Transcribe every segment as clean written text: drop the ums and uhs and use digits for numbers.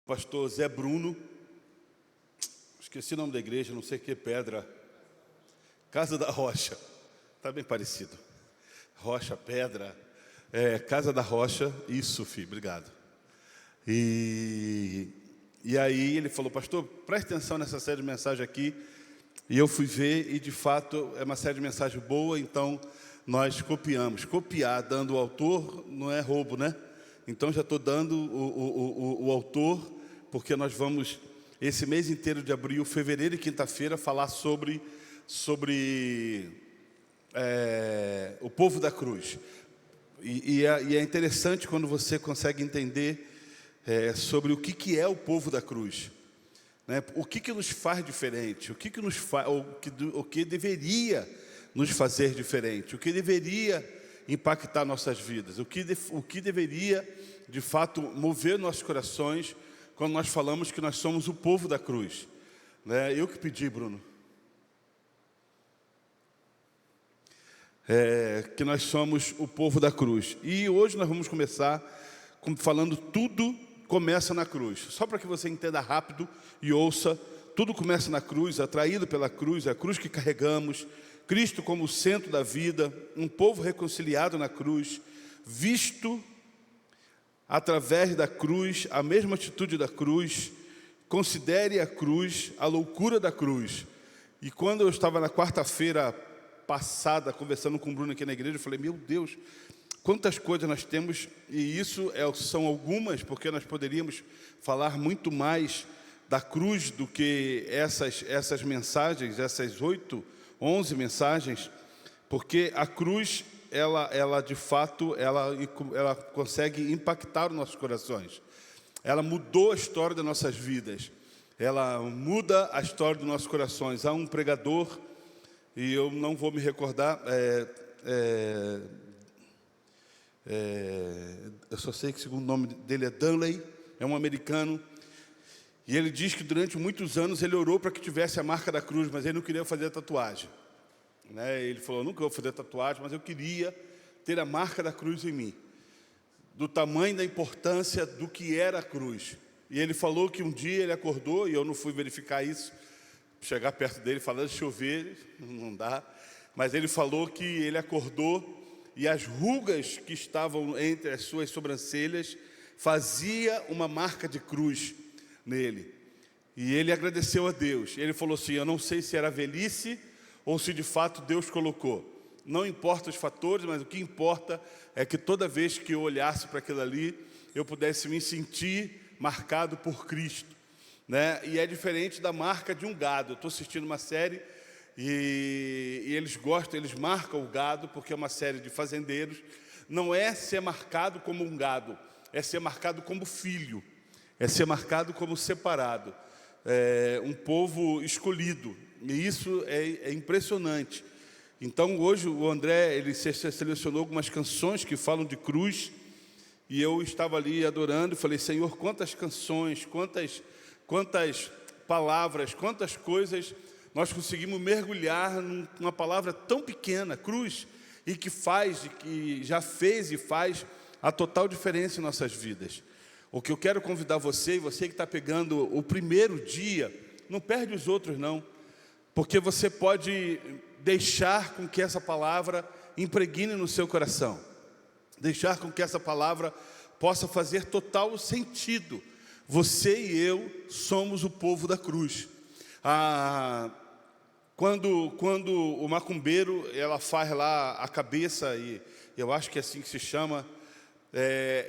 Pastor Zé Bruno, esqueci o nome da igreja, não sei que pedra, Casa da Rocha, está bem parecido, Rocha, pedra, Casa da Rocha, isso, filho, obrigado. E aí ele falou, pastor, preste atenção nessa série de mensagens aqui, e eu fui ver, e de fato é uma série de mensagens boa, então nós copiamos. Copiar dando o autor não é roubo, né? Então já estou dando o autor, porque nós vamos, esse mês inteiro de abril, fevereiro e quinta-feira, falar sobre o povo da cruz. E é interessante quando você consegue entender sobre o que é o povo da cruz. Né? O que nos faz diferente, o que deveria nos fazer diferente, o que deveria impactar nossas vidas, o que deveria, de fato, mover nossos corações quando nós falamos que nós somos o povo da cruz. Né? Eu que pedi, Bruno. Que nós somos o povo da cruz. E hoje nós vamos começar falando tudo começa na cruz. Só para que você entenda rápido e ouça, tudo começa na cruz, atraído pela cruz, é a cruz que carregamos, Cristo como o centro da vida, um povo reconciliado na cruz, visto através da cruz, a mesma atitude da cruz, considere a cruz, a loucura da cruz. E quando eu estava na quarta-feira passada, conversando com o Bruno aqui na igreja, eu falei, meu Deus, quantas coisas nós temos, e isso são algumas, porque nós poderíamos falar muito mais da cruz do que essas mensagens, essas 11 mensagens, porque a cruz, ela de fato, ela consegue impactar os nossos corações. Ela mudou a história das nossas vidas. Ela muda a história dos nossos corações. Há um pregador, e eu não vou me recordar, eu só sei que o segundo nome dele é Dunley, é um americano, e ele diz que durante muitos anos ele orou para que tivesse a marca da cruz, mas ele não queria fazer a tatuagem. Né? Ele falou, nunca vou fazer tatuagem, mas eu queria ter a marca da cruz em mim, do tamanho da importância do que era a cruz. E ele falou que um dia ele acordou, e eu não fui verificar isso, chegar perto dele, falando, deixa eu ver, não dá, mas ele falou que ele acordou, e as rugas que estavam entre as suas sobrancelhas, fazia uma marca de cruz nele. E ele agradeceu a Deus. Ele falou assim, eu não sei se era velhice, ou se de fato Deus colocou. Não importa os fatores, mas o que importa é que toda vez que eu olhasse para aquilo ali, eu pudesse me sentir marcado por Cristo. Né? E é diferente da marca de um gado. Eu estou assistindo uma série e eles marcam o gado, porque é uma série de fazendeiros. Não é ser marcado como um gado, é ser marcado como filho, é ser marcado como separado, um povo escolhido. E isso é impressionante. Então hoje o André, ele selecionou algumas canções que falam de cruz, e eu estava ali adorando e falei, Senhor, quantas canções, quantas palavras, quantas coisas nós conseguimos mergulhar numa palavra tão pequena, cruz, e que já fez e faz a total diferença em nossas vidas. O que eu quero convidar você, e você que está pegando o primeiro dia, não perde os outros não, porque você pode deixar com que essa palavra impregne no seu coração, deixar com que essa palavra possa fazer total sentido. Você e eu somos o povo da cruz. Quando o macumbeiro, ela faz lá a cabeça, e eu acho que é assim que se chama,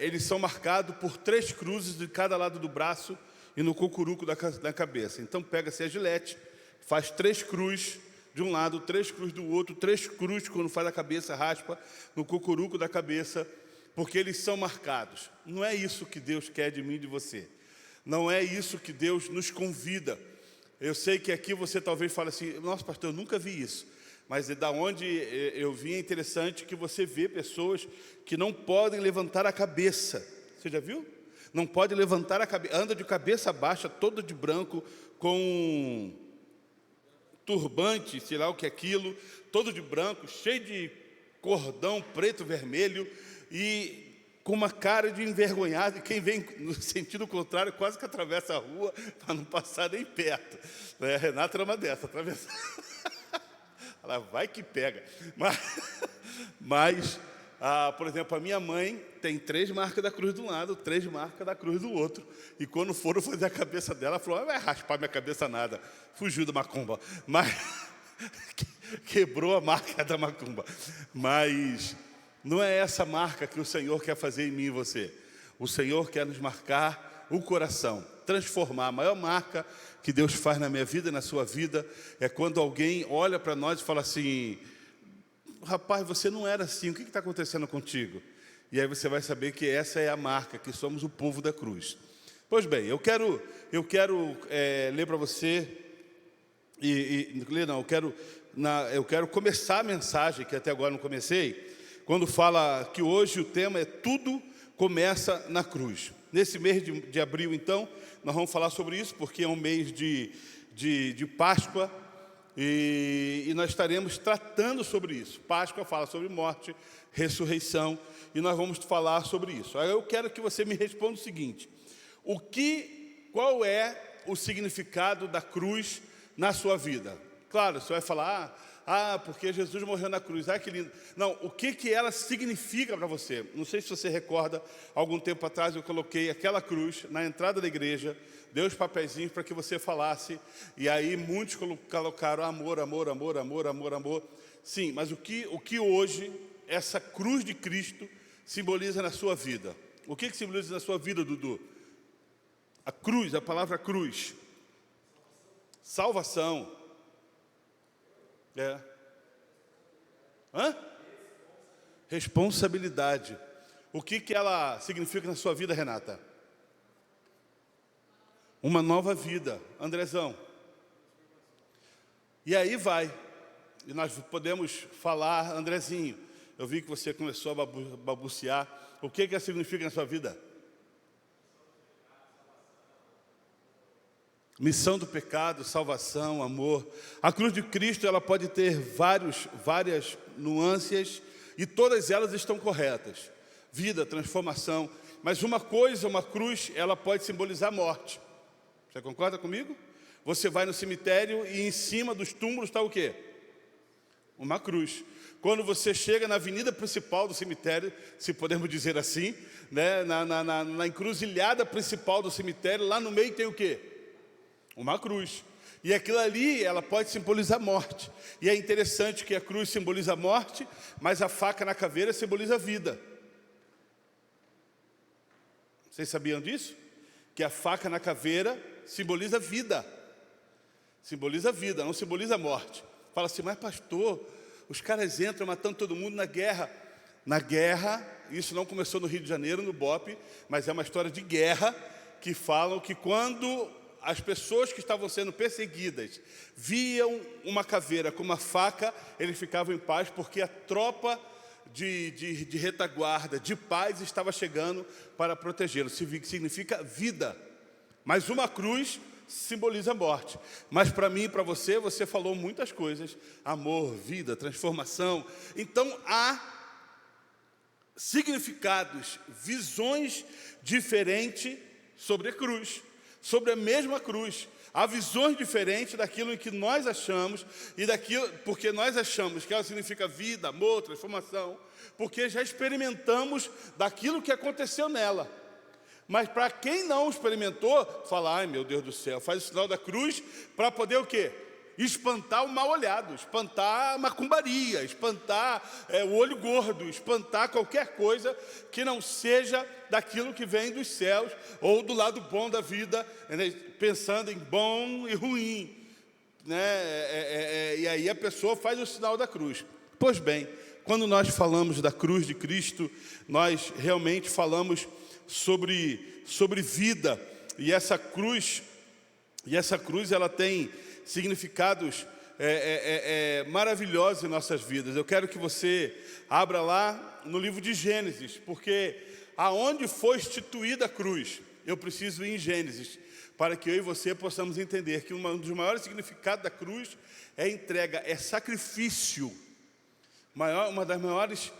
eles são marcados por 3 cruzes de cada lado do braço e no cocuruco da cabeça. Então pega-se a gilete, faz 3 cruzes de um lado, 3 cruzes do outro, 3 cruzes quando faz a cabeça, raspa no cocuruco da cabeça, porque eles são marcados. Não é isso que Deus quer de mim e de você. Não é isso que Deus nos convida. Eu sei que aqui você talvez fale assim, nossa pastor, eu nunca vi isso. Mas da onde eu vim é interessante que você vê pessoas que não podem levantar a cabeça. Você já viu? Não pode levantar a cabeça, anda de cabeça baixa, todo de branco, com turbante, sei lá o que é aquilo, todo de branco, cheio de cordão preto, vermelho, e com uma cara de envergonhado, e quem vem no sentido contrário quase que atravessa a rua para não passar nem perto. A Renata era uma dessa, atravessa. Ela vai que pega. Mas por exemplo, a minha mãe tem 3 marcas da cruz de um lado, 3 marcas da cruz do outro. E quando foram fazer a cabeça dela, ela falou: vai raspar minha cabeça nada. Fugiu da macumba. Mas quebrou a marca da macumba. Mas não é essa marca que o Senhor quer fazer em mim e você. O Senhor quer nos marcar o coração, transformar. A maior marca que Deus faz na minha vida e na sua vida é quando alguém olha para nós e fala assim: rapaz, você não era assim, o que está acontecendo contigo? E aí você vai saber que essa é a marca, que somos o povo da cruz. Pois bem, eu quero ler para você, eu quero começar a mensagem, que até agora não comecei, quando fala que hoje o tema é tudo começa na cruz. Nesse mês de abril, então, nós vamos falar sobre isso, porque é um mês de Páscoa, e nós estaremos tratando sobre isso. Páscoa fala sobre morte, ressurreição, e nós vamos falar sobre isso. Aí eu quero que você me responda o seguinte: qual é o significado da cruz na sua vida? Claro, você vai falar: porque Jesus morreu na cruz, que lindo. Não, o que ela significa para você? Não sei se você recorda, algum tempo atrás eu coloquei aquela cruz na entrada da igreja, dei os papeizinhos para que você falasse, e aí muitos colocaram amor, amor, amor, amor, amor, amor. Sim, mas o que hoje essa cruz de Cristo simboliza na sua vida? O que simboliza na sua vida, Dudu? A cruz, a palavra cruz. Salvação. Responsabilidade. O que ela significa na sua vida, Renata? Uma nova vida. Andrezão. E aí vai. E nós podemos falar: Andrezinho, eu vi que você começou a balbuciar. O que ela significa na sua vida? Missão do pecado, salvação, amor. A cruz de Cristo, ela pode ter várias nuances, e todas elas estão corretas. Vida, transformação. Mas uma cruz, ela pode simbolizar morte. Você concorda comigo? Você vai no cemitério e em cima dos túmulos está o quê? Uma cruz. Quando você chega na avenida principal do cemitério, se podemos dizer assim, né, na encruzilhada principal do cemitério, lá no meio tem o quê? Uma cruz. E aquilo ali, ela pode simbolizar morte. E é interessante que a cruz simboliza a morte, mas a faca na caveira simboliza a vida. Vocês sabiam disso? Que a faca na caveira simboliza vida. Simboliza vida, não simboliza morte. Fala assim: mas pastor, os caras entram matando todo mundo na guerra. Na guerra, isso não começou no Rio de Janeiro, no BOPE, mas é uma história de guerra, que falam que quando as pessoas que estavam sendo perseguidas viam uma caveira com uma faca, eles ficavam em paz, porque a tropa de retaguarda, de paz, estava chegando para protegê-los. Significa vida. Mas uma cruz simboliza a morte. Mas para mim e para você, você falou muitas coisas: amor, vida, transformação. Então há significados, visões diferentes sobre a cruz, sobre a mesma cruz. Há visões diferentes daquilo em que nós achamos, porque nós achamos que ela significa vida, amor, transformação, porque já experimentamos daquilo que aconteceu nela. Mas para quem não experimentou, fala: ai meu Deus do céu, faz o sinal da cruz para poder o quê? Espantar o mal olhado, espantar a macumbaria, espantar o olho gordo, espantar qualquer coisa que não seja daquilo que vem dos céus ou do lado bom da vida, né? Pensando em bom e ruim, né? E aí a pessoa faz o sinal da cruz. Pois bem, quando nós falamos da cruz de Cristo, nós realmente falamos sobre vida, e essa cruz ela tem significados maravilhosos em nossas vidas. Eu quero que você abra lá no livro de Gênesis, porque aonde foi instituída a cruz, eu preciso ir em Gênesis, para que eu e você possamos entender que um dos maiores significados da cruz é entrega, é sacrifício. Uma das maiores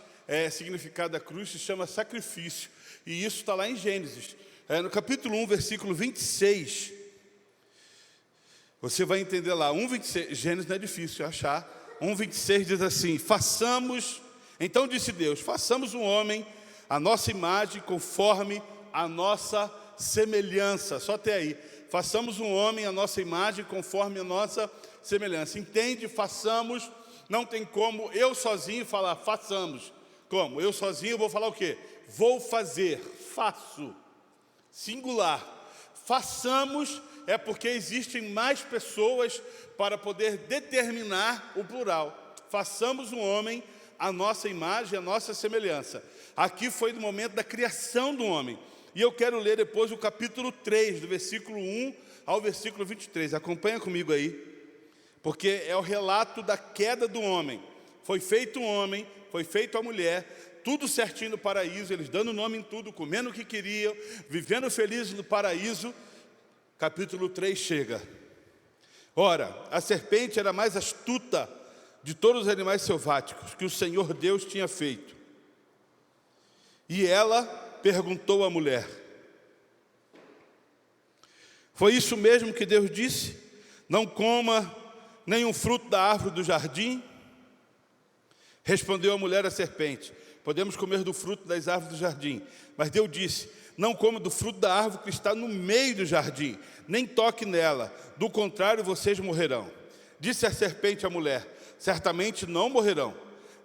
significado da cruz se chama sacrifício. E isso está lá em Gênesis. No capítulo 1, versículo 26. Você vai entender lá. 1:26. Gênesis não é difícil achar. 1:26 diz assim: então disse Deus, façamos um homem à nossa imagem, conforme a nossa semelhança. Só até aí. Façamos um homem à nossa imagem, conforme a nossa semelhança. Entende? Façamos. Não tem como eu sozinho falar façamos. Como? Eu sozinho vou falar o quê? Vou fazer. Faço. Singular. Façamos é porque existem mais pessoas para poder determinar o plural. Façamos um homem à nossa imagem, à nossa semelhança. Aqui foi no momento da criação do homem. E eu quero ler depois o capítulo 3, do versículo 1 ao versículo 23. Acompanha comigo aí, porque é o relato da queda do homem. Foi feito um homem, foi feito a mulher, tudo certinho no paraíso, eles dando nome em tudo, comendo o que queriam, vivendo felizes no paraíso. Capítulo 3 chega. Ora, a serpente era a mais astuta de todos os animais selváticos que o Senhor Deus tinha feito. E ela perguntou à mulher: foi isso mesmo que Deus disse? Não coma nenhum fruto da árvore do jardim? Respondeu a mulher à serpente: podemos comer do fruto das árvores do jardim. Mas Deus disse: não coma do fruto da árvore que está no meio do jardim, nem toque nela, do contrário vocês morrerão. Disse a serpente à mulher: certamente não morrerão.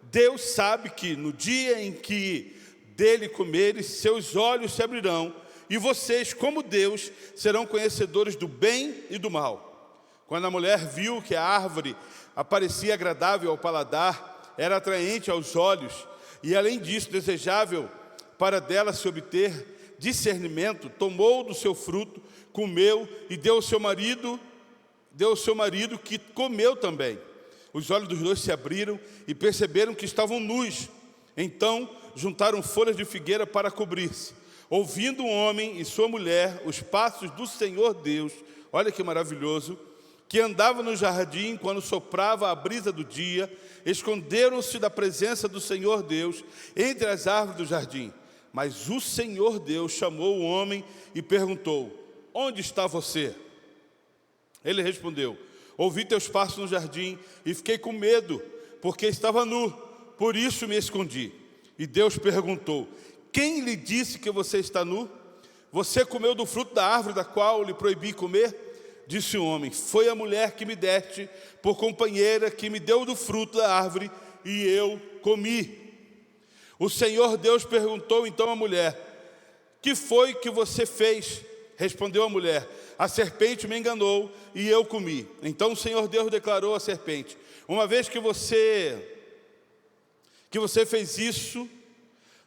Deus sabe que no dia em que dele comeres, seus olhos se abrirão, e vocês, como Deus, serão conhecedores do bem e do mal. Quando a mulher viu que a árvore parecia agradável ao paladar, era atraente aos olhos, e além disso desejável para dela se obter discernimento, tomou do seu fruto, comeu e deu ao seu marido, que comeu também. Os olhos dos dois se abriram e perceberam que estavam nus. Então juntaram folhas de figueira para cobrir-se. Ouvindo o homem e sua mulher os passos do Senhor Deus, olha que maravilhoso, que andava no jardim quando soprava a brisa do dia, esconderam-se da presença do Senhor Deus entre as árvores do jardim. Mas o Senhor Deus chamou o homem e perguntou: onde está você? Ele respondeu: ouvi teus passos no jardim e fiquei com medo, porque estava nu, por isso me escondi. E Deus perguntou: quem lhe disse que você está nu? Você comeu do fruto da árvore da qual lhe proibi comer? Disse o homem: foi a mulher que me deste por companheira, que me deu do fruto da árvore, e eu comi. O Senhor Deus perguntou então à mulher: que foi que você fez? Respondeu a mulher: a serpente me enganou e eu comi. Então o Senhor Deus declarou à serpente: uma vez que você fez isso,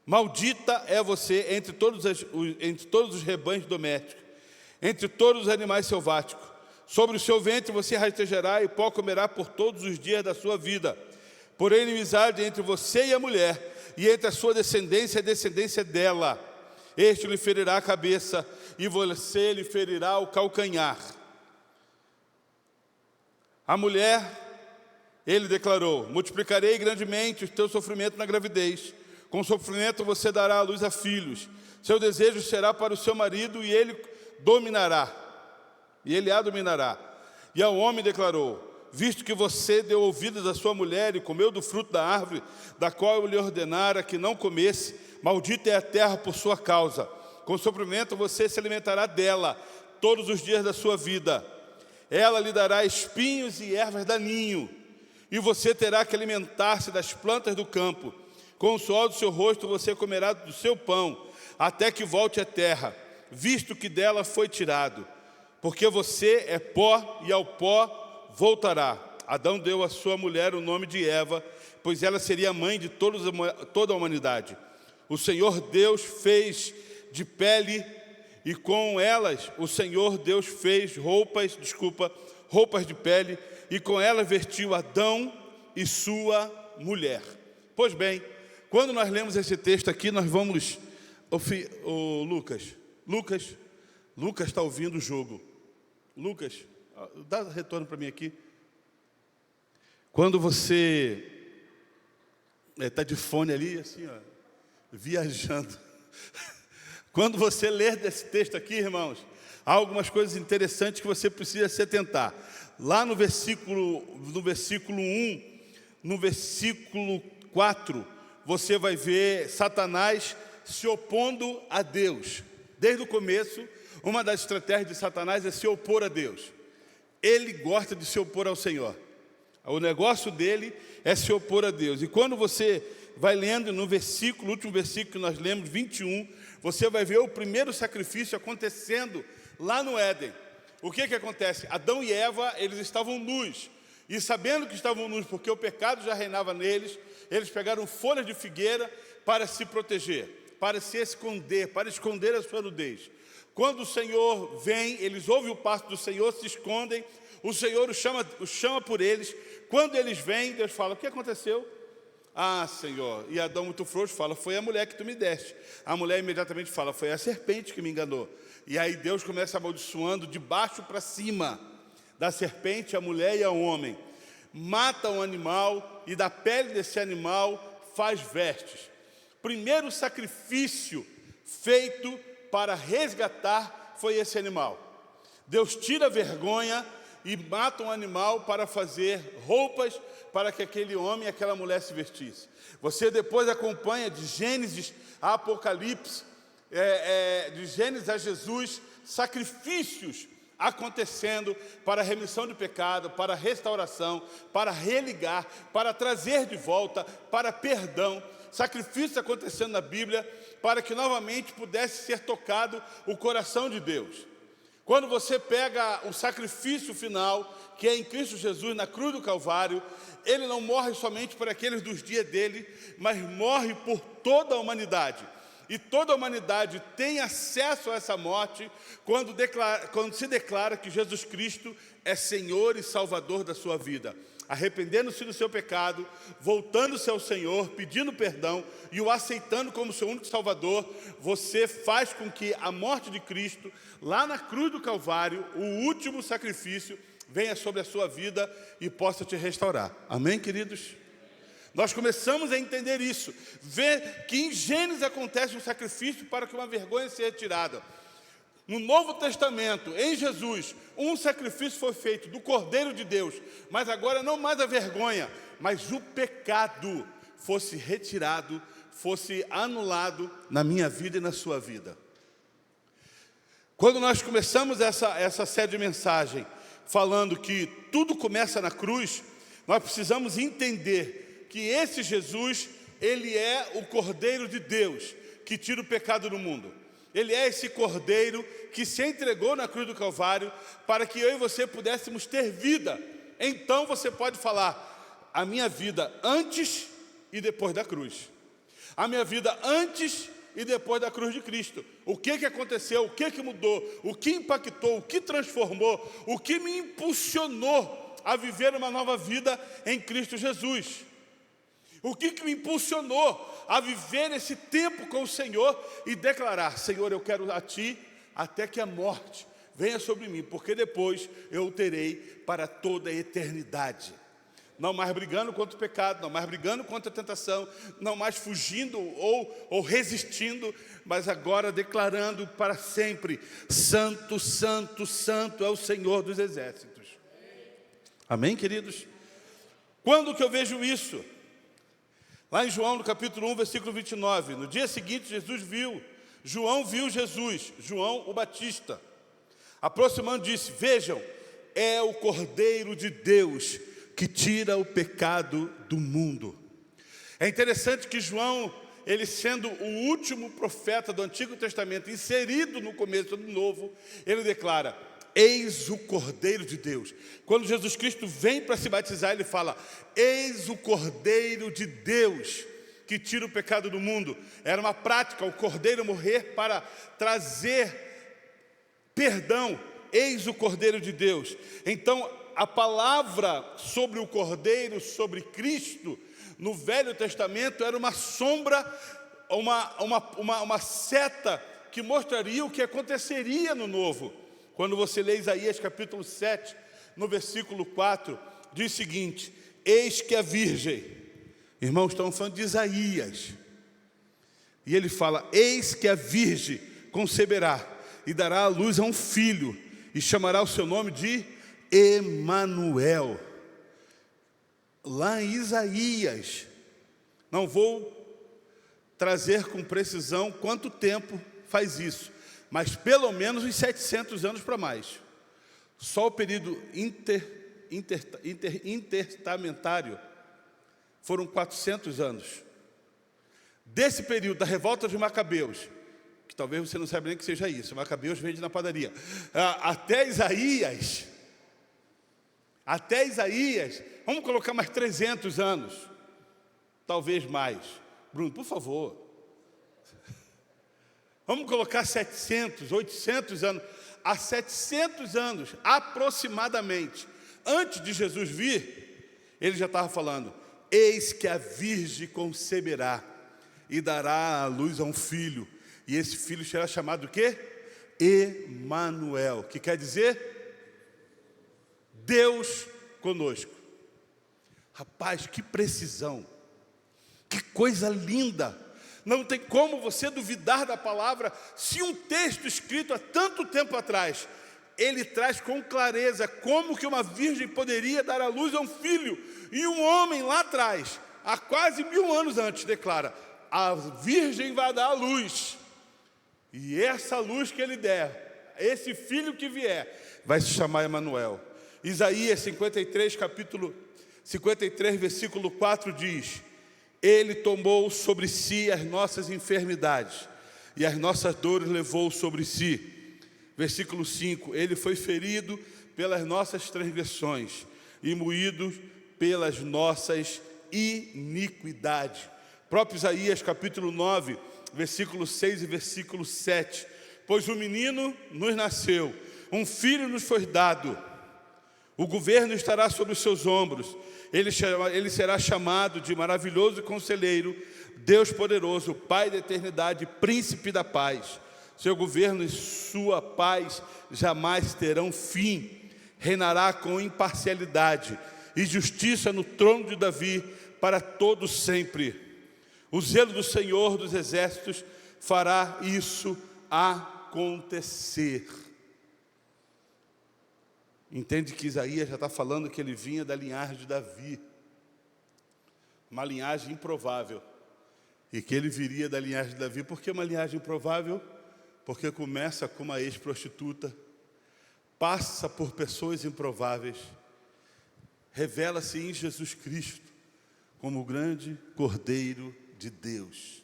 maldita é você entre todos os rebanhos domésticos, entre todos os animais selváticos. Sobre o seu ventre você rastejará e pó comerá por todos os dias da sua vida. Porém, inimizade entre você e a mulher, e entre a sua descendência e a descendência dela. Este lhe ferirá a cabeça, e você lhe ferirá o calcanhar. A mulher, ele declarou: multiplicarei grandemente o teu sofrimento na gravidez. Com sofrimento você dará à luz a filhos. Seu desejo será para o seu marido, e ele a dominará. E ao homem declarou: visto que você deu ouvidos à sua mulher e comeu do fruto da árvore, da qual eu lhe ordenara que não comesse, maldita é a terra por sua causa. Com sofrimento você se alimentará dela todos os dias da sua vida. Ela lhe dará espinhos e ervas daninho, e você terá que alimentar-se das plantas do campo. Com o suor do seu rosto você comerá do seu pão, até que volte à terra, visto que dela foi tirado. Porque você é pó, e ao pó voltará. Adão deu à sua mulher o nome de Eva, pois ela seria a mãe de toda a humanidade. O Senhor Deus fez de pele, e com elas o Senhor Deus fez roupas de pele, e com elas vestiu Adão e sua mulher. Pois bem, quando nós lemos esse texto aqui, nós vamos... Lucas está ouvindo o jogo. Lucas, dá retorno para mim aqui. Quando você Está de fone ali, assim, ó, viajando. Quando você ler desse texto aqui, irmãos, há algumas coisas interessantes que você precisa se atentar. Lá no versículo 1, no versículo 4, você vai ver Satanás se opondo a Deus. Desde o começo, uma das estratégias de Satanás é se opor a Deus. Ele gosta de se opor ao Senhor. O negócio dele é se opor a Deus. E quando você vai lendo no versículo, último versículo que nós lemos, 21, você vai ver o primeiro sacrifício acontecendo lá no Éden. O que acontece? Adão e Eva, eles estavam nus. E sabendo que estavam nus, porque o pecado já reinava neles, eles pegaram folhas de figueira para se proteger, para se esconder, para esconder a sua nudez. Quando o Senhor vem, eles ouvem o passo do Senhor, se escondem, o Senhor os chama por eles. Quando eles vêm, Deus fala: o que aconteceu? Ah, Senhor. E Adão, muito frouxo, fala: foi a mulher que tu me deste. A mulher imediatamente fala: foi a serpente que me enganou. E aí Deus começa amaldiçoando de baixo para cima, da serpente, a mulher e ao homem. Mata um animal e da pele desse animal faz vestes. Primeiro sacrifício feito para resgatar foi esse animal. Deus tira a vergonha e mata um animal para fazer roupas para que aquele homem e aquela mulher se vestissem. Você depois acompanha de Gênesis a Apocalipse, de Gênesis a Jesus, sacrifícios acontecendo para remissão de pecado, para restauração, para religar, para trazer de volta, para perdão. Sacrifícios acontecendo na Bíblia para que novamente pudesse ser tocado o coração de Deus. Quando você pega o sacrifício final, que é em Cristo Jesus, na cruz do Calvário, ele não morre somente por aqueles dos dias dele, mas morre por toda a humanidade. E toda a humanidade tem acesso a essa morte quando se declara que Jesus Cristo é Senhor e Salvador da sua vida. Arrependendo-se do seu pecado, voltando-se ao Senhor, pedindo perdão e o aceitando como seu único Salvador, você faz com que a morte de Cristo, lá na cruz do Calvário, o último sacrifício, venha sobre a sua vida e possa te restaurar. Amém, queridos? Nós começamos a entender isso, ver que em Gênesis acontece um sacrifício para que uma vergonha seja retirada. No Novo Testamento, em Jesus, um sacrifício foi feito do Cordeiro de Deus, mas agora não mais a vergonha, mas o pecado fosse retirado, fosse anulado na minha vida e na sua vida. Quando nós começamos essa série de mensagem, falando que tudo começa na cruz, nós precisamos entender que esse Jesus, ele é o Cordeiro de Deus, que tira o pecado do mundo. Ele é esse Cordeiro que se entregou na cruz do Calvário para que eu e você pudéssemos ter vida. Então você pode falar: a minha vida antes e depois da cruz. A minha vida antes e depois da cruz de Cristo. O que aconteceu, o que mudou, o que impactou, o que transformou, o que me impulsionou a viver uma nova vida em Cristo Jesus. O que me impulsionou a viver esse tempo com o Senhor e declarar: Senhor, eu quero a Ti até que a morte venha sobre mim, porque depois eu o terei para toda a eternidade. Não mais brigando contra o pecado, não mais brigando contra a tentação, não mais fugindo ou resistindo, mas agora declarando para sempre: Santo, Santo, Santo é o Senhor dos exércitos. Amém, queridos? Quando que eu vejo isso? Lá em João, no capítulo 1, versículo 29, no dia seguinte, João viu Jesus, João o Batista, aproximando, disse: vejam, é o Cordeiro de Deus que tira o pecado do mundo. É interessante que João, ele sendo o último profeta do Antigo Testamento, inserido no começo do Novo, ele declara: eis o Cordeiro de Deus. Quando Jesus Cristo vem para se batizar, ele fala: eis o Cordeiro de Deus que tira o pecado do mundo. Era uma prática, o Cordeiro morrer para trazer perdão. Eis o Cordeiro de Deus. Então, a palavra sobre o Cordeiro, sobre Cristo, no Velho Testamento, era uma sombra, uma seta que mostraria o que aconteceria no Novo. Quando você lê Isaías capítulo 7, no versículo 4, diz o seguinte: eis que a virgem Irmãos, estamos falando de Isaías. E ele fala: eis que a virgem conceberá e dará à luz a um filho, e chamará o seu nome de Emanuel. Lá em Isaías, não vou trazer com precisão quanto tempo faz isso, mas pelo menos uns 700 anos para mais. Só o período intertestamentário foram 400 anos. Desse período da revolta dos Macabeus, que talvez você não saiba nem que seja isso, Macabeus vende na padaria, até Isaías, vamos colocar mais 300 anos, talvez mais. Bruno, por favor. Vamos colocar 700, 800 anos. Há 700 anos, aproximadamente, antes de Jesus vir, ele já estava falando: eis que a virgem conceberá e dará à luz a um filho, e esse filho será chamado o quê? Emanuel, que quer dizer Deus conosco. Rapaz, que precisão, que coisa linda. Não tem como você duvidar da palavra, se um texto escrito há tanto tempo atrás, ele traz com clareza como que uma virgem poderia dar à luz a um filho, e um homem lá atrás, há quase 1000 anos antes, declara: a virgem vai dar à luz, e essa luz que ele der, esse filho que vier, vai se chamar Emanuel. Isaías 53, capítulo 53, versículo 4 diz: ele tomou sobre si as nossas enfermidades, e as nossas dores levou sobre si. Versículo 5, ele foi ferido pelas nossas transgressões, e moído pelas nossas iniquidades. Próprio Isaías capítulo 9, versículo 6 e versículo 7. Pois um menino nos nasceu, um filho nos foi dado, o governo estará sobre os seus ombros. Ele será chamado de maravilhoso conselheiro, Deus poderoso, Pai da eternidade, príncipe da paz. Seu governo e sua paz jamais terão fim. Reinará com imparcialidade e justiça no trono de Davi para todo sempre. O zelo do Senhor dos exércitos fará isso acontecer. Entende que Isaías já está falando que ele vinha da linhagem de Davi, uma linhagem improvável, e que ele viria da linhagem de Davi. Por que uma linhagem improvável? Porque começa com uma ex-prostituta, passa por pessoas improváveis, revela-se em Jesus Cristo como o grande Cordeiro de Deus,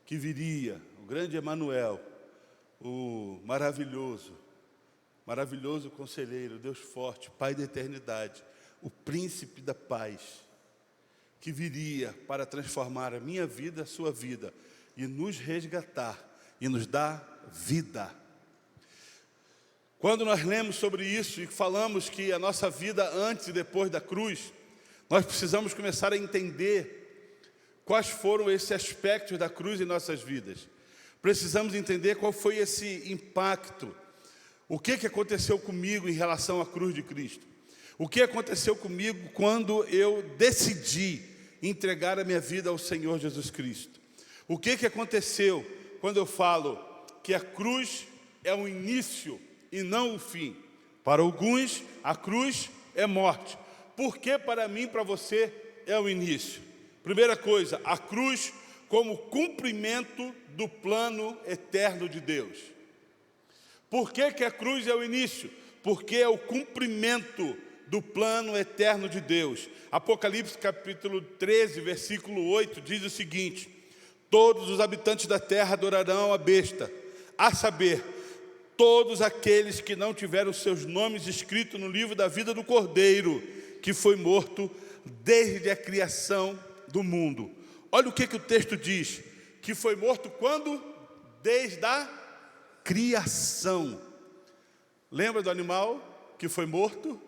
que viria, o grande Emanuel, o maravilhoso conselheiro, Deus forte, Pai da eternidade, o príncipe da paz, que viria para transformar a minha vida, a sua vida, e nos resgatar, e nos dar vida. Quando nós lemos sobre isso e falamos que a nossa vida antes e depois da cruz, nós precisamos começar a entender quais foram esses aspectos da cruz em nossas vidas. Precisamos entender qual foi esse impacto. O que aconteceu comigo em relação à cruz de Cristo? O que aconteceu comigo quando eu decidi entregar a minha vida ao Senhor Jesus Cristo? O que aconteceu quando eu falo que a cruz é o início e não o fim? Para alguns, a cruz é morte. Por que para mim e para você é o início? Primeira coisa, a cruz como cumprimento do plano eterno de Deus. Por que a cruz é o início? Porque é o cumprimento do plano eterno de Deus. Apocalipse capítulo 13, versículo 8, diz o seguinte: todos os habitantes da terra adorarão a besta, a saber, todos aqueles que não tiveram seus nomes escritos no livro da vida do Cordeiro, que foi morto desde a criação do mundo. Olha o que o texto diz, que foi morto quando? Desde a criação. Lembra do animal que foi morto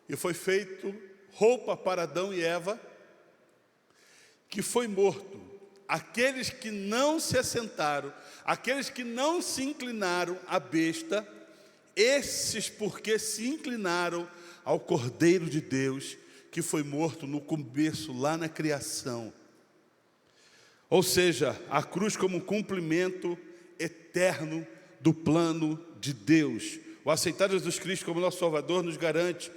e foi feito roupa para Adão e Eva? Que foi morto. Aqueles que não se assentaram, aqueles que não se inclinaram à besta, esses porque se inclinaram ao Cordeiro de Deus, que foi morto no começo, lá na criação. Ou seja, a cruz como um cumprimento eterno do plano de Deus. O aceitar Jesus Cristo como nosso Salvador nos garante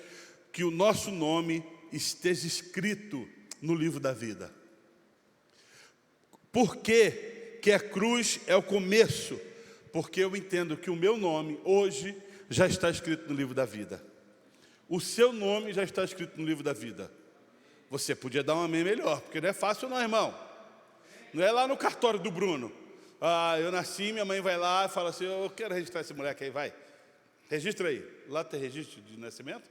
que o nosso nome esteja escrito no livro da vida. Por que a cruz é o começo? Porque eu entendo que o meu nome hoje já está escrito no livro da vida. O seu nome já está escrito no livro da vida. Você podia dar um amém melhor, porque não é fácil não, irmão. Não é lá no cartório do Bruno. Eu nasci, minha mãe vai lá e fala assim, eu quero registrar esse moleque aí, vai. Registra aí. Lá tem registro de nascimento?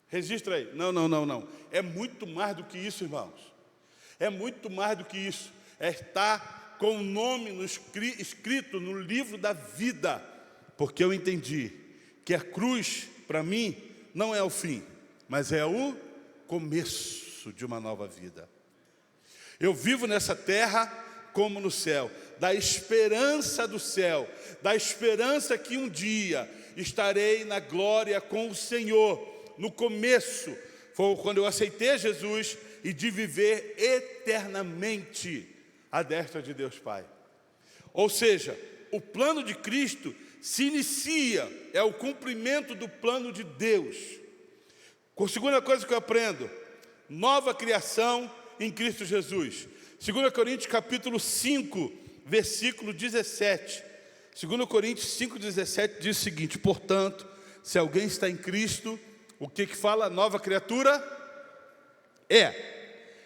Registra aí. Não. É muito mais do que isso, irmãos. É muito mais do que isso. É estar com o nome escrito no livro da vida. Porque eu entendi que a cruz, para mim, não é o fim, mas é o começo de uma nova vida. Eu vivo nessa terra como no céu, da esperança do céu, da esperança que um dia estarei na glória com o Senhor. No começo, foi quando eu aceitei Jesus e de viver eternamente à destra de Deus Pai. Ou seja, o plano de Cristo se inicia, é o cumprimento do plano de Deus. A segunda coisa que eu aprendo, nova criação em Cristo Jesus. 2 Coríntios capítulo 5, versículo 17. 2 Coríntios 5, 17 diz o seguinte: portanto, se alguém está em Cristo, o que fala? Nova criatura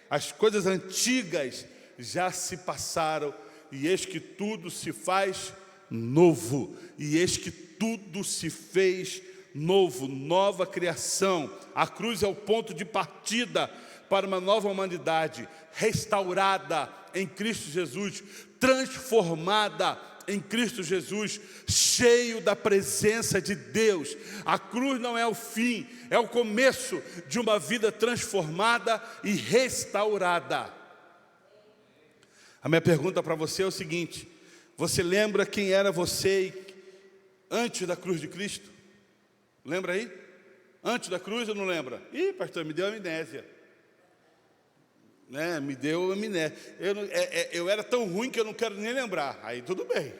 as coisas antigas já se passaram, e eis que tudo se faz novo, e eis que tudo se fez novo, nova criação. A cruz é o ponto de partida para uma nova humanidade, restaurada em Cristo Jesus, transformada em Cristo Jesus, cheio da presença de Deus. A cruz não é o fim, é o começo de uma vida transformada e restaurada. A minha pergunta para você é o seguinte: você lembra quem era você antes da cruz de Cristo? Lembra aí? Antes da cruz ou não lembra? Ih, pastor, me deu amnésia. Me deu amnésia. Eu era tão ruim que eu não quero nem lembrar. Aí tudo bem.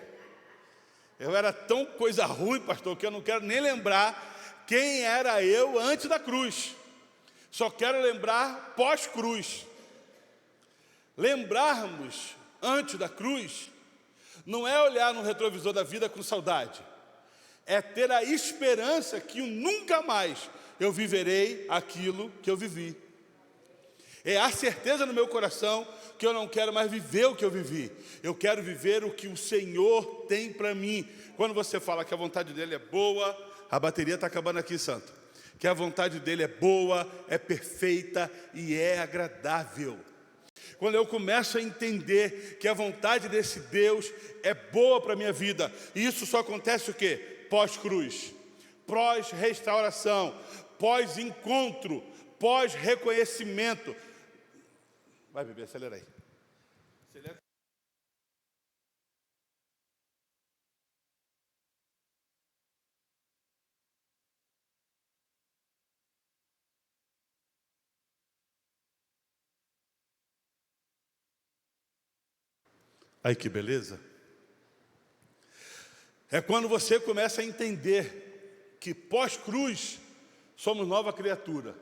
Eu era tão coisa ruim, pastor, que eu não quero nem lembrar quem era eu antes da cruz. Só quero lembrar pós-cruz. Lembrarmos antes da cruz não é olhar no retrovisor da vida com saudade. É ter a esperança que nunca mais eu viverei aquilo que eu vivi. É a certeza no meu coração que eu não quero mais viver o que eu vivi. Eu quero viver o que o Senhor tem para mim. Quando você fala que a vontade dele é boa, a bateria está acabando aqui, santo. Que a vontade dele é boa, é perfeita e é agradável. Quando eu começo a entender que a vontade desse Deus é boa para a minha vida, e isso só acontece o quê? Pós-cruz, pós-restauração, pós-encontro, pós-reconhecimento. Vai, bebê, acelera aí. Acelera. Aí que beleza. É quando você começa a entender que pós-cruz somos nova criatura.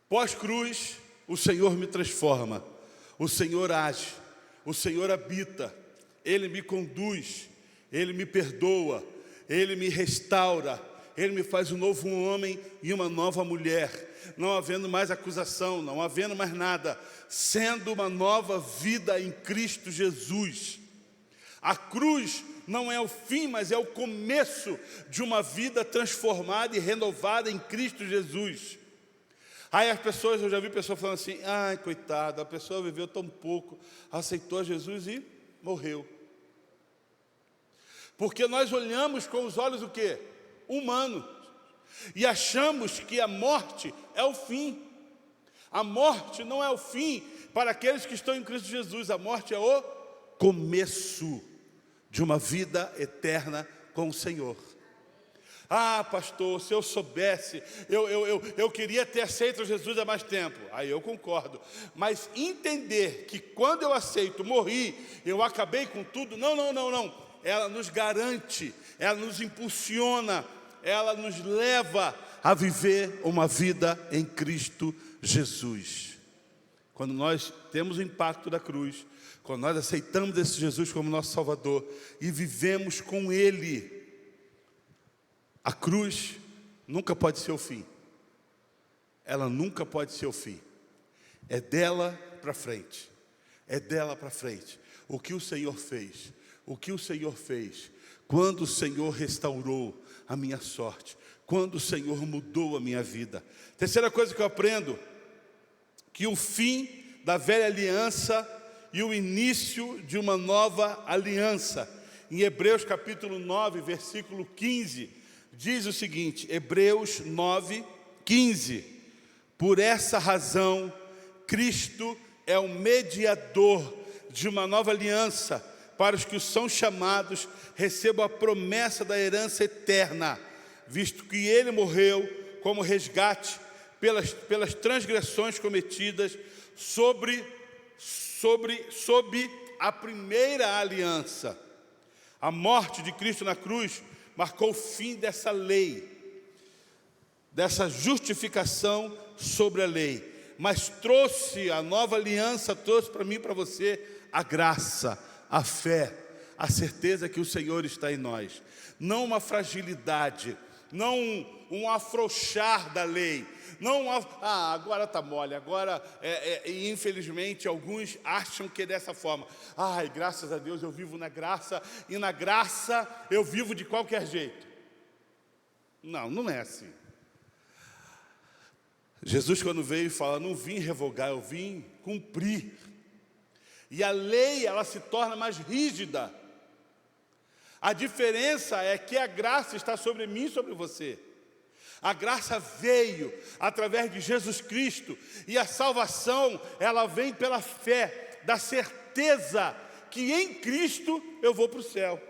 Pós-cruz, o Senhor me transforma, o Senhor age, o Senhor habita, Ele me conduz, Ele me perdoa, Ele me restaura, Ele me faz um novo homem e uma nova mulher, não havendo mais acusação, não havendo mais nada, sendo uma nova vida em Cristo Jesus. A cruz não é o fim, mas é o começo de uma vida transformada e renovada em Cristo Jesus. Aí as pessoas, eu já vi pessoas falando assim: ai, coitada, a pessoa viveu tão pouco, aceitou Jesus e morreu. Porque nós olhamos com os olhos o quê? Humanos. E achamos que a morte é o fim. A morte não é o fim para aqueles que estão em Cristo Jesus. A morte é o começo de uma vida eterna com o Senhor. Ah, pastor, se eu soubesse, eu queria ter aceito Jesus há mais tempo. Aí eu concordo. Mas entender que quando eu aceito, morri, eu acabei com tudo. Não. Ela nos garante, ela nos impulsiona, ela nos leva a viver uma vida em Cristo Jesus. Quando nós temos o impacto da cruz, quando nós aceitamos esse Jesus como nosso Salvador e vivemos com Ele, a cruz nunca pode ser o fim. Ela nunca pode ser o fim. É dela para frente. É dela para frente. O que o Senhor fez? O que o Senhor fez? Quando o Senhor restaurou a minha sorte? Quando o Senhor mudou a minha vida? Terceira coisa que eu aprendo, que o fim da velha aliança e o início de uma nova aliança. Em Hebreus capítulo 9, versículo 15, diz o seguinte, Hebreus 9, 15. Por essa razão, Cristo é o mediador de uma nova aliança, para os que são chamados, recebam a promessa da herança eterna, visto que Ele morreu como resgate pelas transgressões cometidas sob a primeira aliança. A morte de Cristo na cruz marcou o fim dessa lei, dessa justificação sobre a lei, mas trouxe a nova aliança, trouxe para mim e para você a graça, a fé, a certeza que o Senhor está em nós. Não uma fragilidade, não um afrouxar da lei, não agora está mole, agora, infelizmente, alguns acham que é dessa forma. Ai, graças a Deus eu vivo na graça, e na graça eu vivo de qualquer jeito. Não é assim. Jesus, quando veio, fala, não vim revogar, eu vim cumprir. E a lei, ela se torna mais rígida. A diferença é que a graça está sobre mim e sobre você. A graça veio através de Jesus Cristo, e a salvação, ela vem pela fé, da certeza que em Cristo eu vou para o céu.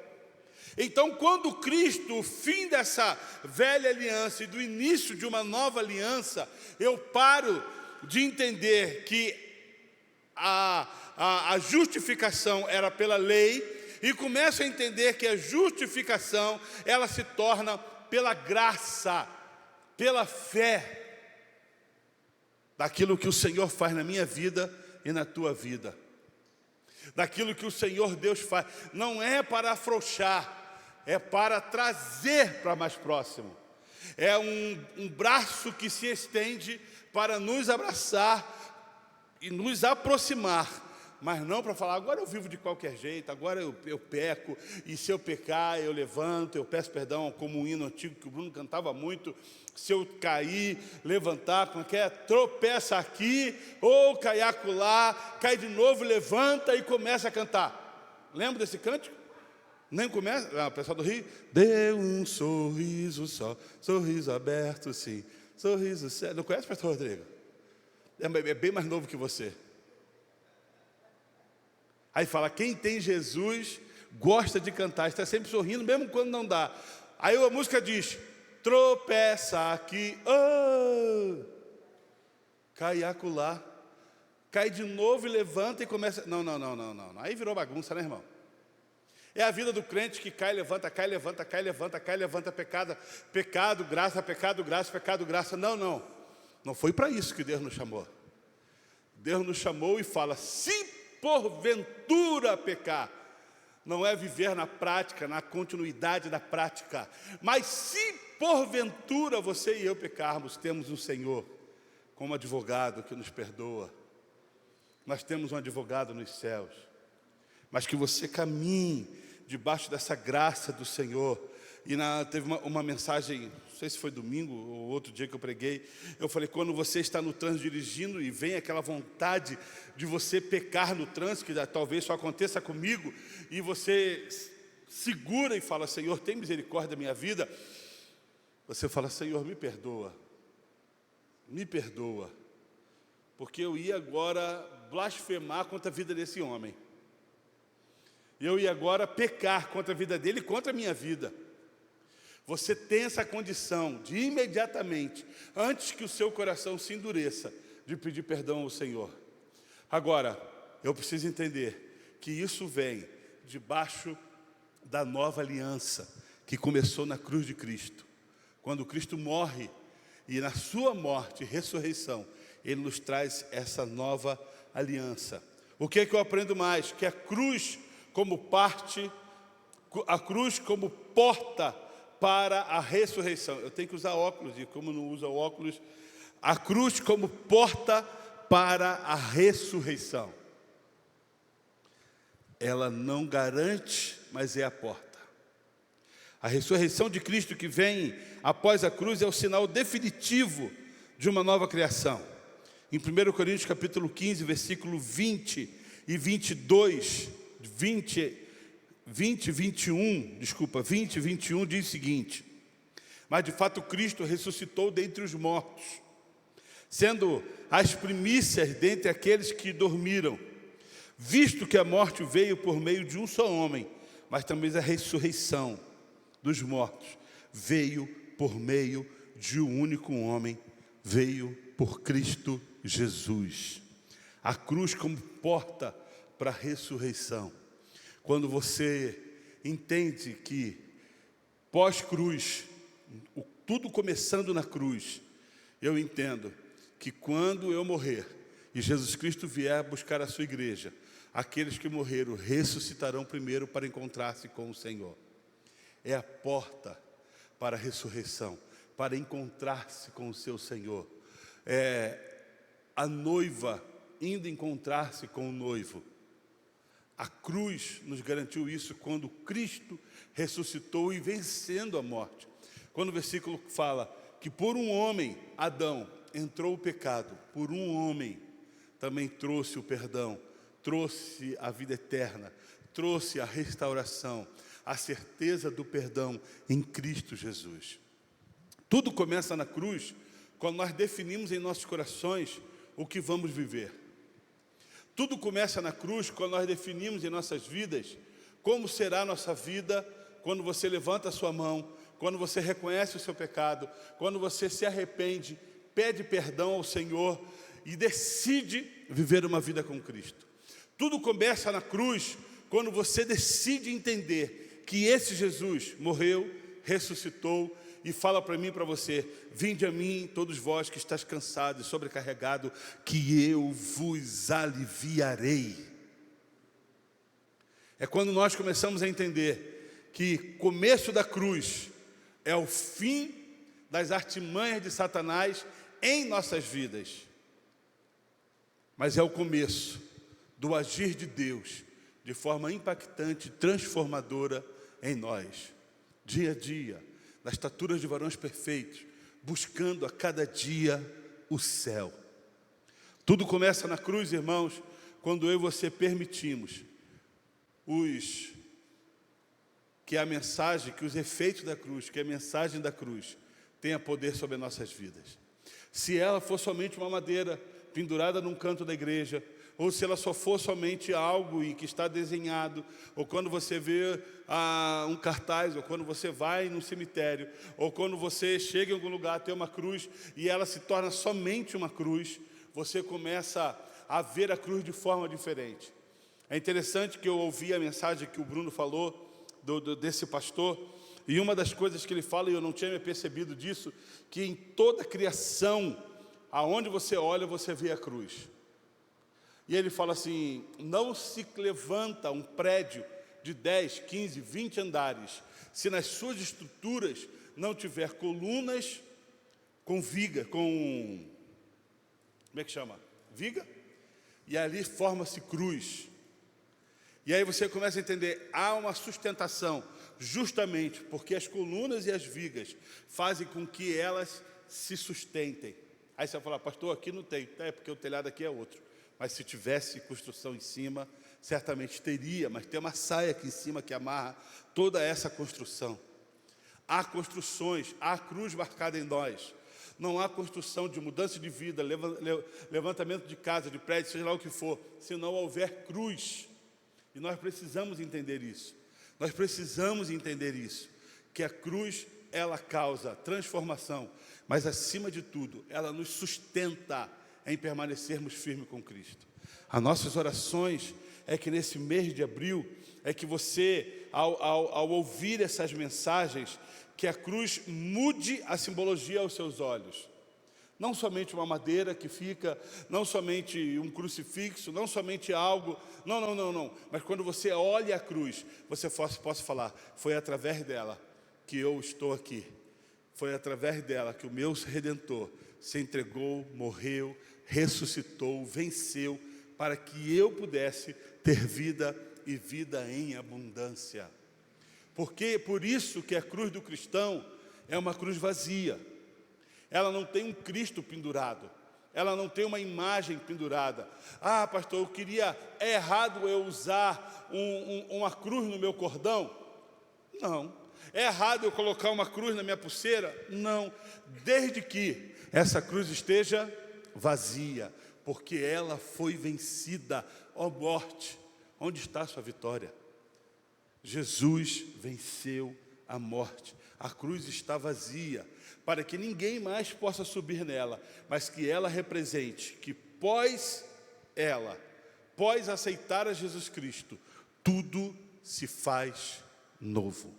Então, quando Cristo, o fim dessa velha aliança e do início de uma nova aliança, eu paro de entender que a justificação era pela lei, e começo a entender que a justificação, ela se torna pela graça, pela fé, daquilo que o Senhor faz na minha vida e na tua vida, daquilo que o Senhor Deus faz. Não é para afrouxar, é para trazer para mais próximo. É um braço que se estende para nos abraçar e nos aproximar, mas não para falar, agora eu vivo de qualquer jeito, agora eu peco, e se eu pecar, eu levanto, eu peço perdão, como um hino antigo que o Bruno cantava muito, se eu cair, levantar, como é que é? Tropeça aqui, ou cai acolá, cai de novo, levanta e começa a cantar. Lembra desse cântico? Nem começa, o pessoal do Rio, dê um sorriso só, sorriso aberto sim, sorriso sério. Não conhece o pastor Rodrigo? É bem mais novo que você. Aí fala, quem tem Jesus gosta de cantar, está sempre sorrindo, mesmo quando não dá. Aí a música diz, tropeça aqui, oh, cai acolá, cai de novo e levanta e começa. Não. Aí virou bagunça, né, irmão? É a vida do crente que cai, levanta, cai, levanta, cai, levanta, cai, levanta, pecado, graça, pecado, graça, pecado, graça. Não foi para isso que Deus nos chamou. Deus nos chamou e fala, se porventura pecar, não é viver na prática, na continuidade da prática, mas se porventura você e eu pecarmos, temos um Senhor como advogado que nos perdoa. Nós temos um advogado nos céus, mas que você caminhe debaixo dessa graça do Senhor. E teve uma mensagem, não sei se foi domingo ou outro dia que eu preguei, eu falei, quando você está no trânsito dirigindo e vem aquela vontade de você pecar no trânsito, que talvez só aconteça comigo, e você segura e fala, Senhor, tem misericórdia da minha vida, você fala, Senhor, me perdoa, porque eu ia agora blasfemar contra a vida desse homem, eu ia agora pecar contra a vida dele e contra a minha vida. você tem essa condição de imediatamente, antes que o seu coração se endureça, de pedir perdão ao Senhor. Agora, eu preciso entender que isso vem debaixo da nova aliança que começou na cruz de Cristo. Quando Cristo morre e na sua morte e ressurreição, Ele nos traz essa nova aliança. O que é que eu aprendo mais? Que a cruz como porta para a ressurreição. Eu tenho que usar óculos, e como não uso óculos, a cruz como porta para a ressurreição. Ela não garante, mas é a porta. A ressurreição de Cristo que vem após a cruz é o sinal definitivo de uma nova criação. Em 1 Coríntios capítulo 15, versículo 20 e 22, 20 e 21 diz o seguinte: mas de fato Cristo ressuscitou dentre os mortos, sendo as primícias dentre aqueles que dormiram, visto que a morte veio por meio de um só homem, mas também a ressurreição dos mortos veio por meio de um único homem, veio por Cristo Jesus. A cruz como porta para a ressurreição. Quando você entende que pós-cruz, tudo começando na cruz, eu entendo que quando eu morrer e Jesus Cristo vier buscar a sua igreja, aqueles que morreram ressuscitarão primeiro para encontrar-se com o Senhor. É a porta para a ressurreição, para encontrar-se com o seu Senhor. É a noiva indo encontrar-se com o noivo. A cruz nos garantiu isso quando Cristo ressuscitou e vencendo a morte. Quando o versículo fala que por um homem, Adão, entrou o pecado, por um homem também trouxe o perdão, trouxe a vida eterna, trouxe a restauração, a certeza do perdão em Cristo Jesus. Tudo começa na cruz, quando nós definimos em nossos corações o que vamos viver. Tudo começa na cruz, quando nós definimos em nossas vidas como será a nossa vida, quando você levanta a sua mão, quando você reconhece o seu pecado, quando você se arrepende, pede perdão ao Senhor e decide viver uma vida com Cristo. Tudo começa na cruz, quando você decide entender que esse Jesus morreu, ressuscitou e fala para mim e para você: vinde a mim, todos vós que estáis cansados e sobrecarregados, que eu vos aliviarei. É quando nós começamos a entender que começo da cruz é o fim das artimanhas de Satanás em nossas vidas, mas é o começo do agir de Deus de forma impactante, transformadora em nós, dia a dia, na estatura de varões perfeitos, buscando a cada dia o céu. Tudo começa na cruz, irmãos, quando eu e você permitimos que a mensagem, que os efeitos da cruz, que a mensagem da cruz tenha poder sobre as nossas vidas. Se ela for somente uma madeira pendurada num canto da igreja, ou se ela só for somente algo que está desenhado, ou quando você vê um cartaz, ou quando você vai num cemitério, ou quando você chega em algum lugar, tem uma cruz, e ela se torna somente uma cruz, você começa a ver a cruz de forma diferente. É interessante que eu ouvi a mensagem que o Bruno falou, desse pastor, e uma das coisas que ele fala, e eu não tinha me percebido disso, que em toda a criação, aonde você olha, você vê a cruz. E ele fala assim: não se levanta um prédio de 10, 15, 20 andares, se nas suas estruturas não tiver colunas com viga, como é que chama? Viga? E ali forma-se cruz. E aí você começa a entender, há uma sustentação, justamente porque as colunas e as vigas fazem com que elas se sustentem. Aí você vai falar: pastor, aqui não tem. É porque o telhado aqui é outro. Mas se tivesse construção em cima, certamente teria, mas tem uma saia aqui em cima que amarra toda essa construção. Há construções, há cruz marcada em nós. Não há construção de mudança de vida, levantamento de casa, de prédio, seja lá o que for, se não houver cruz. E nós precisamos entender isso. Nós precisamos entender isso, que a cruz ela causa transformação, mas acima de tudo, ela nos sustenta em permanecermos firmes com Cristo. As nossas orações é que nesse mês de abril, é que você, ao ouvir essas mensagens, que a cruz mude a simbologia aos seus olhos. Não somente uma madeira que fica, não somente um crucifixo, não somente algo, não. Mas quando você olha a cruz, você possa falar, foi através dela que eu estou aqui. Foi através dela que o meu Redentor se entregou, morreu, ressuscitou, venceu, para que eu pudesse ter vida e vida em abundância. Porque por isso que a cruz do cristão é uma cruz vazia. Ela não tem um Cristo pendurado. Ela não tem uma imagem pendurada. Ah, pastor, é errado eu usar uma cruz no meu cordão? Não. É errado eu colocar uma cruz na minha pulseira? Não. Desde que essa cruz esteja vazia, porque ela foi vencida. Ó morte, onde está a sua vitória? Jesus venceu a morte. A cruz está vazia, para que ninguém mais possa subir nela, mas que ela represente que pós aceitar a Jesus Cristo, tudo se faz novo.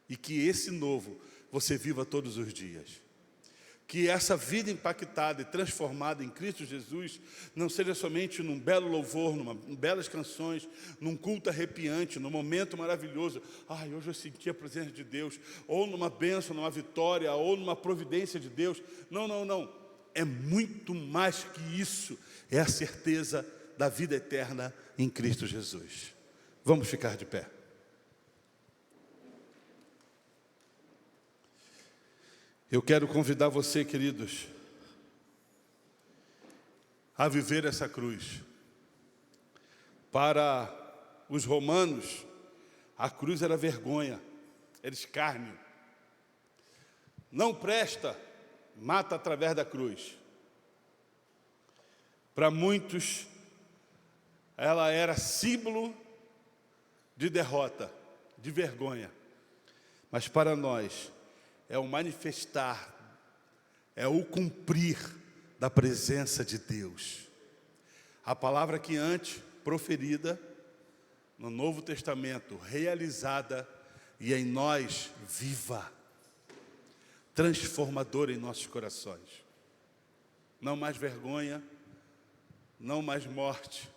E que esse novo você viva todos os dias. Que essa vida impactada e transformada em Cristo Jesus não seja somente num belo louvor, em belas canções, num culto arrepiante, num momento maravilhoso. Ai, hoje eu senti a presença de Deus, ou numa bênção, numa vitória, ou numa providência de Deus. Não. É muito mais que isso. É a certeza da vida eterna em Cristo Jesus. Vamos ficar de pé. Eu quero convidar você, queridos, a viver essa cruz. Para os romanos, a cruz era vergonha, era escárnio. Não presta, mata através da cruz. Para muitos, ela era símbolo de derrota, de vergonha. Mas para nós, é o manifestar, é o cumprir da presença de Deus. A palavra que antes proferida, no Novo Testamento, realizada e em nós viva, transformadora em nossos corações. Não mais vergonha, não mais morte,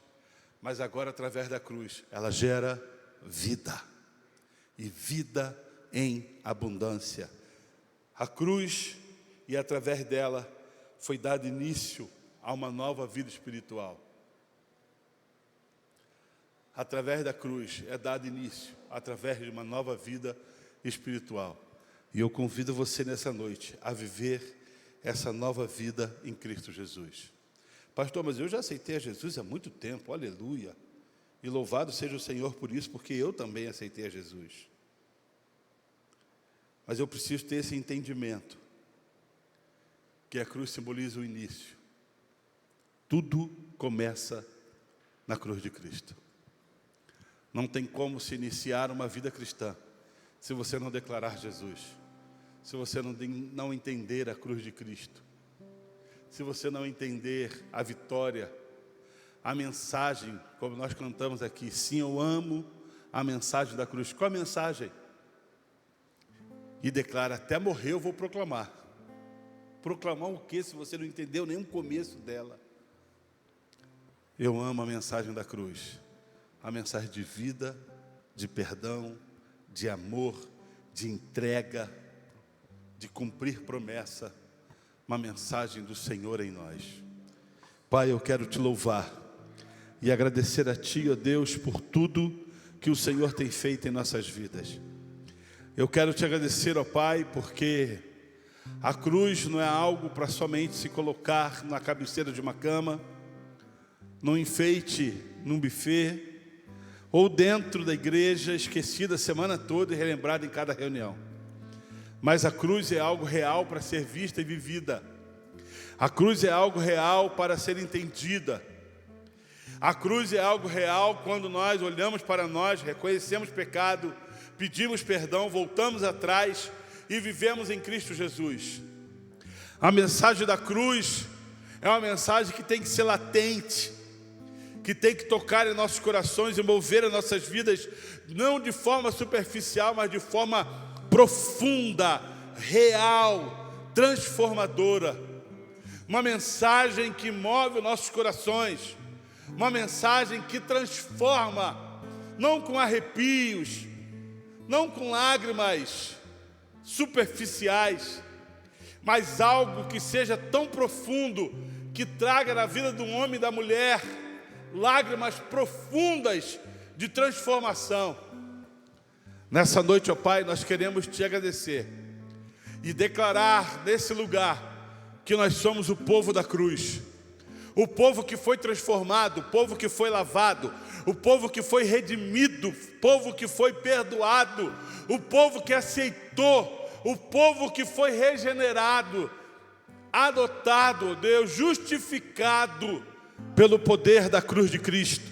mas agora através da cruz, ela gera vida, e vida em abundância. A cruz, e através dela, foi dado início a uma nova vida espiritual. Através da cruz é dado início, através de uma nova vida espiritual. E eu convido você nessa noite a viver essa nova vida em Cristo Jesus. Pastor, mas eu já aceitei a Jesus há muito tempo, aleluia. E louvado seja o Senhor por isso, porque eu também aceitei a Jesus. Mas eu preciso ter esse entendimento, que a cruz simboliza o início. Tudo começa na cruz de Cristo. Não tem como se iniciar uma vida cristã se você não declarar Jesus, se você não entender a cruz de Cristo, se você não entender a vitória, a mensagem, como nós cantamos aqui. Sim, eu amo a mensagem da cruz. Qual a mensagem? E declara, até morrer eu vou proclamar. Proclamar o quê, se você não entendeu nem o começo dela? Eu amo a mensagem da cruz. A mensagem de vida, de perdão, de amor, de entrega, de cumprir promessa. Uma mensagem do Senhor em nós. Pai, eu quero te louvar e agradecer a Ti, ó Deus, por tudo que o Senhor tem feito em nossas vidas. Eu quero te agradecer, ó Pai, porque a cruz não é algo para somente se colocar na cabeceira de uma cama, num enfeite, num buffet, ou dentro da igreja, esquecida a semana toda e relembrada em cada reunião. Mas a cruz é algo real para ser vista e vivida. A cruz é algo real para ser entendida. A cruz é algo real quando nós olhamos para nós, reconhecemos pecado, pedimos perdão, voltamos atrás e vivemos em Cristo Jesus. A mensagem da cruz é uma mensagem que tem que ser latente, que tem que tocar em nossos corações e mover as nossas vidas, não de forma superficial, mas de forma profunda, real, transformadora. Uma mensagem que move os nossos corações, uma mensagem que transforma, não com arrepios, não com lágrimas superficiais, mas algo que seja tão profundo, que traga na vida do homem e da mulher lágrimas profundas de transformação. Nessa noite, ó Pai, nós queremos te agradecer e declarar nesse lugar que nós somos o povo da cruz, o povo que foi transformado, o povo que foi lavado, o povo que foi redimido, o povo que foi perdoado, o povo que aceitou, o povo que foi regenerado, adotado, Deus, justificado pelo poder da cruz de Cristo.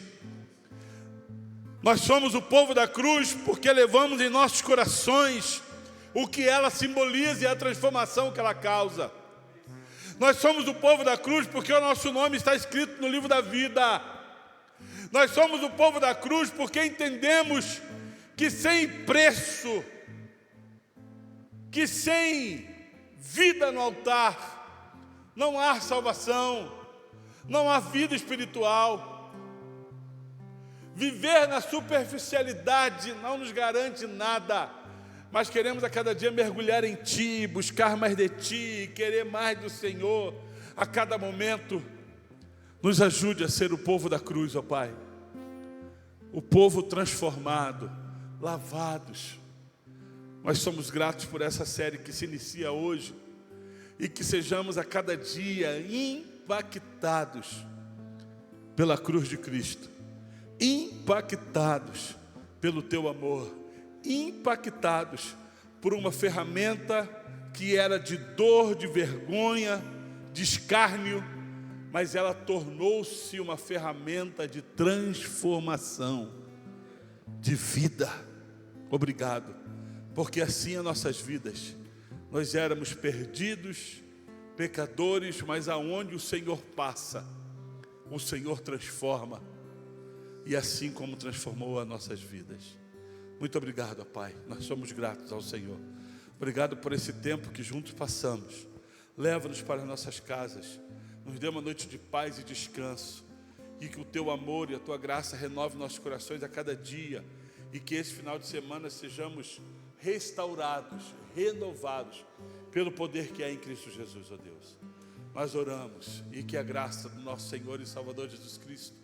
Nós somos o povo da cruz porque levamos em nossos corações o que ela simboliza e a transformação que ela causa. Nós somos o povo da cruz porque o nosso nome está escrito no livro da vida. Nós somos o povo da cruz porque entendemos que sem preço, que sem vida no altar, não há salvação, não há vida espiritual. Viver na superficialidade não nos garante nada, mas queremos a cada dia mergulhar em Ti, buscar mais de Ti, querer mais do Senhor a cada momento. Nos ajude a ser o povo da cruz, ó Pai, o povo transformado, lavados. Nós somos gratos por essa série que se inicia hoje e que sejamos a cada dia impactados pela cruz de Cristo, impactados pelo Teu amor, impactados por uma ferramenta que era de dor, de vergonha, de escárnio, mas ela tornou-se uma ferramenta de transformação, de vida. Obrigado, porque assim as nossas vidas, nós éramos perdidos, pecadores, mas aonde o Senhor passa, o Senhor transforma, e assim como transformou as nossas vidas. Muito obrigado, ó Pai, nós somos gratos ao Senhor. Obrigado por esse tempo que juntos passamos. Leva-nos para as nossas casas, nos dê uma noite de paz e descanso, e que o Teu amor e a Tua graça renove nossos corações a cada dia, e que esse final de semana sejamos restaurados, renovados pelo poder que há em Cristo Jesus, ó Deus. Nós oramos, e que a graça do nosso Senhor e Salvador Jesus Cristo,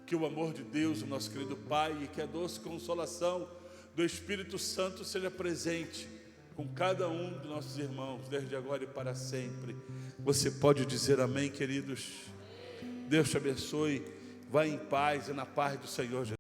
que o amor de Deus, o nosso querido Pai, e que a doce consolação do Espírito Santo seja presente com cada um dos nossos irmãos, desde agora e para sempre. Você pode dizer amém, queridos? Deus te abençoe, vá em paz e na paz do Senhor Jesus.